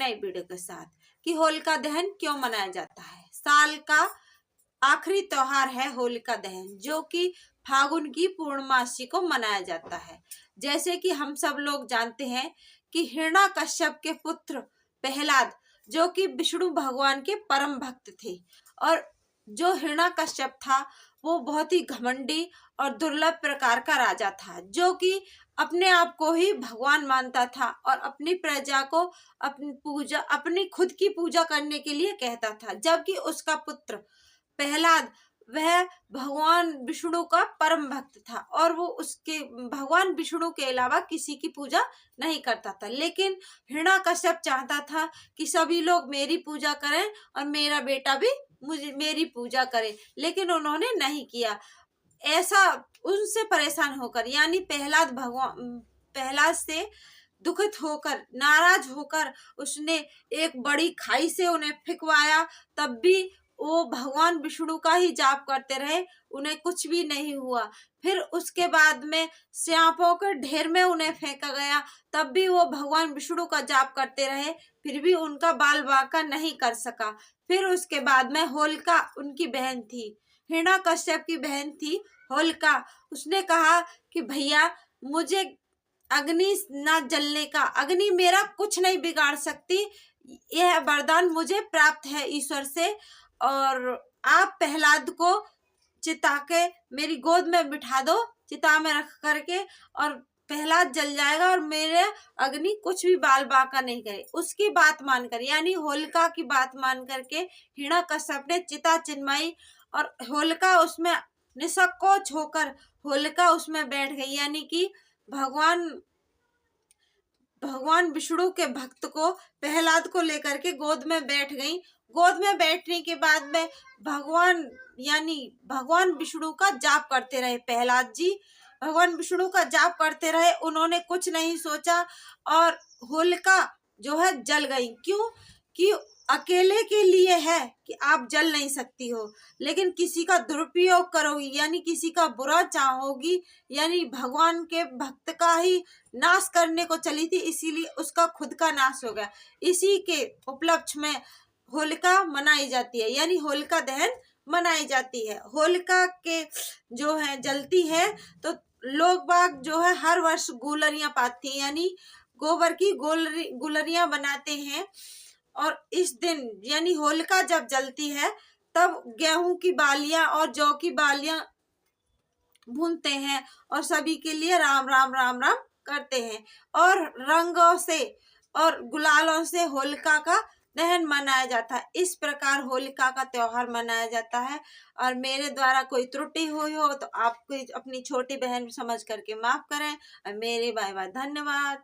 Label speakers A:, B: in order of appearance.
A: नई वीडियो के साथ कि होलिका दहन क्यों मनाया जाता है। साल का आखिरी त्योहार है होलिका दहन, जो कि फागुन की पूर्णमासी को मनाया जाता है। जैसे कि हम सब लोग जानते हैं कि हिरण्याकश्यप के पुत्र प्रहलाद, जो कि विष्णु भगवान के परम भक्त थे, और जो हिरण्याकश्यप था वो बहुत ही घमंडी और दुर्लभ प्रकार का राजा था, जो कि अपने आप को ही भगवान मानता था और अपनी प्रजा को अपनी खुद की पूजा करने के लिए कहता था। जबकि उसका पुत्र प्रहलाद वह भगवान विष्णु का परम भक्त था और वो उसके भगवान विष्णु के अलावा किसी की पूजा नहीं करता था। लेकिन हिरण्याकश्यप चाहता था कि सभी लोग मेरी पूजा करें और मेरा बेटा भी मेरी पूजा करे, लेकिन उन्होंने नहीं किया। ऐसा उनसे परेशान होकर, यानी प्रहलाद से दुखित होकर, नाराज होकर उसने एक बड़ी खाई से उन्हें फेंकवाया। तब भी वो भगवान विष्णु का ही जाप करते रहे, उन्हें कुछ भी नहीं हुआ। फिर उसके बाद में सांपों के ढेर में उन्हें फेंका गया, तब भी वो भगवान विष्णु का जाप करते रहे, फिर भी उनका बाल बांका नहीं कर सका। फिर उसके बाद में होलिका, उनकी बहन थी, हिरण्याकश्यप की बहन थी होलिका, उसने कहा कि भैया मुझे अग्नि ना जलने का, अग्नि मेरा कुछ नहीं बिगाड़ सकती, यह वरदान मुझे प्राप्त है ईश्वर से, और आप प्रहलाद को चिता के मेरी गोद में बिठा दो, चिता में रख करके, और प्रहलाद जल जाएगा और मेरे अग्नि कुछ भी बाल बांका नहीं करे। उसकी बात मानकर, यानी होलिका की बात मान करके हिरण्याकश्यप ने चिता चिन्माई और होलिका उसमें निसंकोच होकर होलिका उसमें बैठ गई। यानी कि भगवान विष्णु के भक्त को, प्रहलाद को लेकर के गोद में बैठ गई। गोद में बैठने के बाद में भगवान विष्णु का जाप करते रहे। प्रहलाद जी भगवान विष्णु का जाप करते रहे, उन्होंने कुछ नहीं सोचा और होलिका जो है जल गई। क्यों? कि अकेले के लिए है कि आप जल नहीं सकती हो, लेकिन किसी का दुरुपयोग करोगी, यानी किसी का बुरा चाहोगी, यानी भगवान के भक्त का ही नाश करने को चली थी, इसीलिए उसका खुद का नाश हो गया। इसी के उपलक्ष्य में होलिका मनाई जाती है, यानी होलिका दहन मनाई जाती है। होलिका के जो है जलती है तो लोग बाग जो है हर वर्ष गुलरियां पाते हैं, यानी गोबर की गुलरियां बनाते हैं। और इस दिन यानी होलिका जब जलती है तब गेहूं की बालियां और जौ की बालियां भूनते हैं और सभी के लिए राम राम राम राम करते हैं, और रंगों से और गुलालों से होलिका का दहन मनाया जाता है। इस प्रकार होलिका का त्योहार मनाया जाता है। और मेरे द्वारा कोई त्रुटि हुई हो तो आप अपनी छोटी बहन समझ करके माफ करें। और मेरे बाय बाय, धन्यवाद।